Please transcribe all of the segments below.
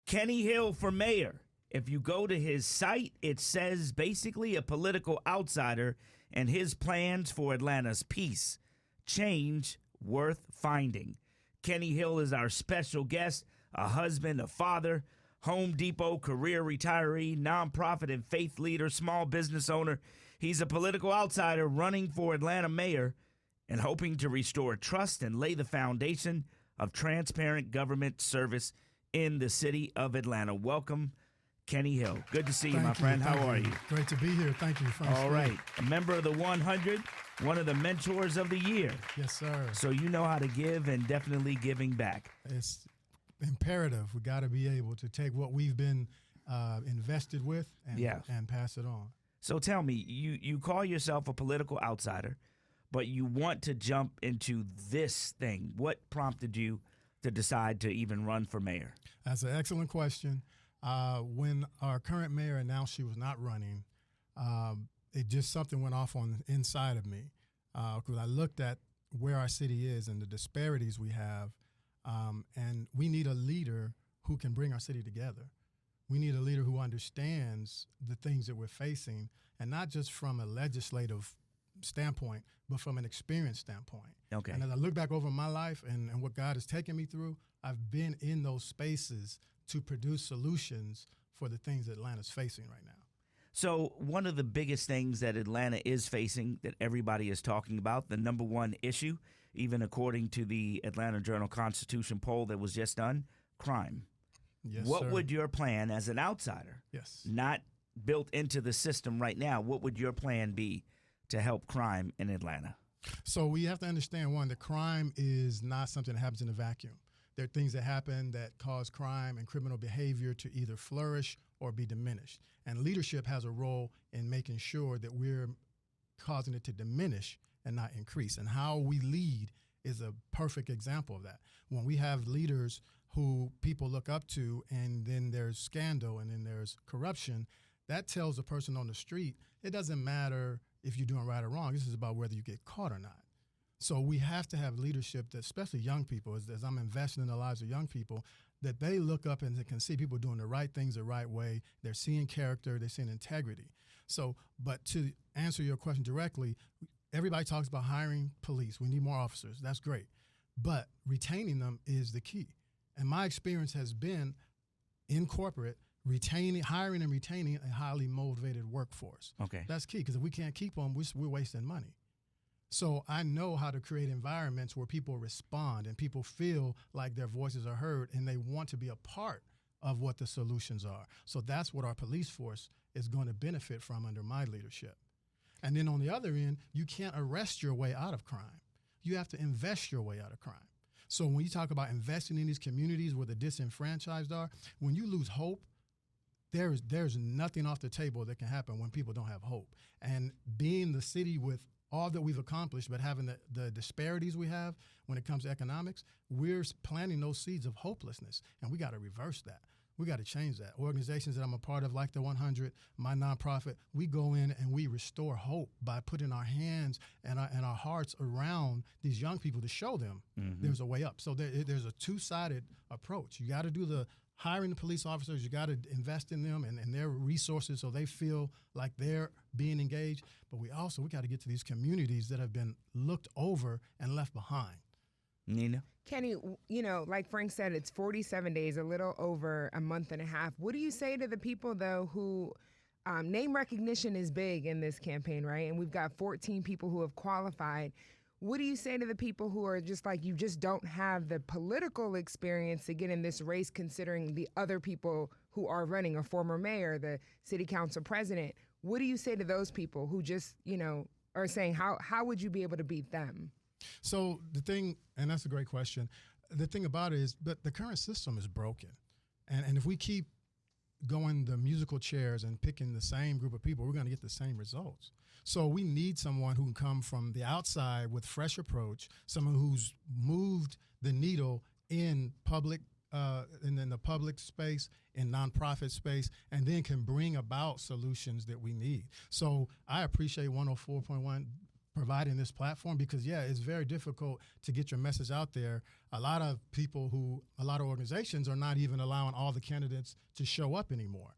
Kenny Hill for mayor. If you go to his site, it says basically a political outsider and his plans for Atlanta's peace. Change worth finding. Kenny Hill is our special guest, a husband, a father, Home Depot career retiree, nonprofit and faith leader, small business owner. He's a political outsider running for Atlanta mayor and hoping to restore trust and lay the foundation of transparent government service in the city of Atlanta. Welcome, Kenny Hill. Good to see you, my friend. How are you? Great to be here. Thank you. All right. A member of the 100, one of the mentors of the year. Yes, sir. So you know how to give and definitely giving back. It's imperative. We got to be able to take what we've been invested with and pass it on. So tell me, you call yourself a political outsider, but you want to jump into this thing. What prompted you to decide to even run for mayor? That's an excellent question. When our current mayor announced she was not running, it just something went off on the inside of me. Because I looked at where our city is and the disparities we have, and we need a leader who can bring our city together. We need a leader who understands the things that we're facing, and not just from a legislative standpoint, but from an experience standpoint. Okay. And as I look back over my life and what God has taken me through, I've been in those spaces to produce solutions for the things that Atlanta's facing right now. So one of the biggest things that Atlanta is facing that everybody is talking about, the number one issue, even according to the Atlanta Journal-Constitution poll that was just done, crime. Yes, what sir. would your plan as an outsider, Yes. not built into the system right now, what would your plan be to help crime in Atlanta? So we have to understand, one, that crime is not something that happens in a vacuum. There are things that happen that cause crime and criminal behavior to either flourish or be diminished. And leadership has a role in making sure that we're causing it to diminish and not increase. And how we lead is a perfect example of that. When we have leaders who people look up to and then there's scandal and then there's corruption, that tells the person on the street, it doesn't matter if you're doing right or wrong. This is about whether you get caught or not. So we have to have leadership that, especially young people, as I'm investing in the lives of young people, that they look up and they can see people doing the right things the right way. They're seeing character, they're seeing integrity. So, but to answer your question directly, everybody talks about hiring police. We need more officers. That's great. But retaining them is the key. And my experience has been in corporate, hiring and retaining a highly motivated workforce. Okay. That's key, because if we can't keep them, we're wasting money. So I know how to create environments where people respond and people feel like their voices are heard and they want to be a part of what the solutions are. So that's what our police force is going to benefit from under my leadership. And then on the other end, you can't arrest your way out of crime. You have to invest your way out of crime. So when you talk about investing in these communities where the disenfranchised are, when you lose hope, there's nothing off the table that can happen when people don't have hope. And being the city with all that we've accomplished, but having the disparities we have when it comes to economics, we're planting those seeds of hopelessness, and we got to reverse that. We got to change that. Organizations that I'm a part of, like the 100, my nonprofit, we go in and we restore hope by putting our hands and our hearts around these young people to show them there's a way up. So there's a two-sided approach. You got to do the hiring the police officers, you got to invest in them and their resources so they feel like they're being engaged. But we got to get to these communities that have been looked over and left behind. Nina? Kenny, like Frank said, it's 47 days, a little over a month and a half. What do you say to the people, though, who name recognition is big in this campaign, right? And we've got 14 people who have qualified. What do you say to the people who are just like, you just don't have the political experience to get in this race, considering the other people who are running, a former mayor, the city council president? What do you say to those people who just, are saying, how would you be able to beat them? So the thing, and that's a great question, the thing about it is, but the current system is broken. And if we keep going the musical chairs and picking the same group of people, we're going to get the same results. So we need someone who can come from the outside with fresh approach, someone who's moved the needle in public, and in the public space, in nonprofit space, and then can bring about solutions that we need. So I appreciate 104.1 providing this platform because, yeah, it's very difficult to get your message out there. A lot of organizations are not even allowing all the candidates to show up anymore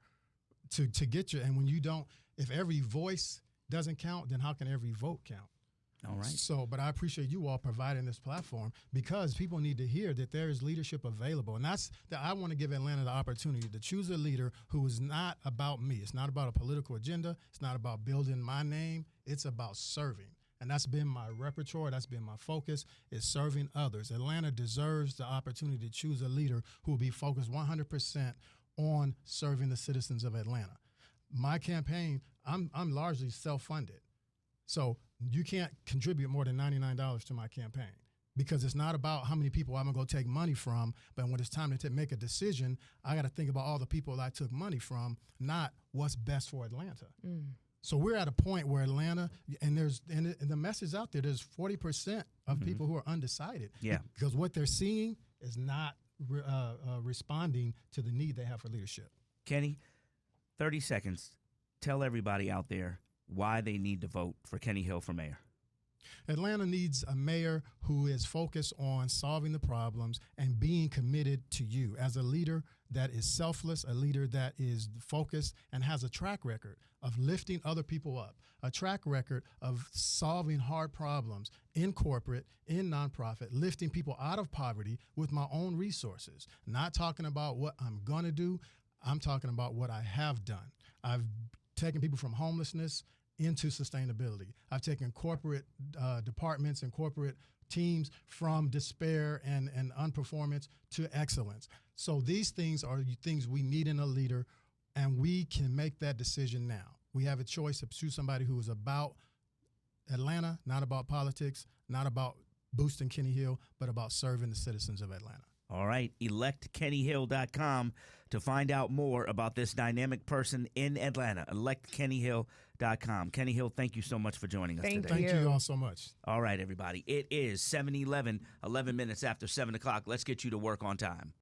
to get and when you don't, if every voice doesn't count, then how can every vote count? All right. So, but I appreciate you all providing this platform because people need to hear that there is leadership available. And that's that I want to give Atlanta the opportunity to choose a leader who is not about me. It's not about a political agenda. It's not about building my name. It's about serving. And that's been my repertoire. That's been my focus, is serving others. Atlanta deserves the opportunity to choose a leader who will be focused 100% on serving the citizens of Atlanta. My campaign, I'm largely self-funded. So you can't contribute more than $99 to my campaign because it's not about how many people I'm going to go take money from, but when it's time to make a decision, I got to think about all the people I took money from, not what's best for Atlanta. So we're at a point where Atlanta, and the message out there, there's 40% of people who are undecided. Yeah. Because what they're seeing is not responding to the need they have for leadership. Kenny, 30 seconds. Tell everybody out there why they need to vote for Kenny Hill for mayor. Atlanta needs a mayor who is focused on solving the problems and being committed to you as a leader that is selfless, a leader that is focused and has a track record of lifting other people up, a track record of solving hard problems in corporate, in nonprofit, lifting people out of poverty with my own resources. Not talking about what I'm going to do, I'm talking about what I have done. I've taken people from homelessness into sustainability. I've taken corporate departments and corporate teams from despair and unperformance to excellence. So these things are things we need in a leader, and we can make that decision now. We have a choice to choose somebody who is about Atlanta, not about politics, not about boosting Kenny Hill, but about serving the citizens of Atlanta. All right, electkennyhill.com to find out more about this dynamic person in Atlanta. Electkennyhill.com. Kenny Hill, thank you so much for joining us today. Thank you all so much. All right, everybody. It is 7:11, 11 minutes after 7 o'clock. Let's get you to work on time.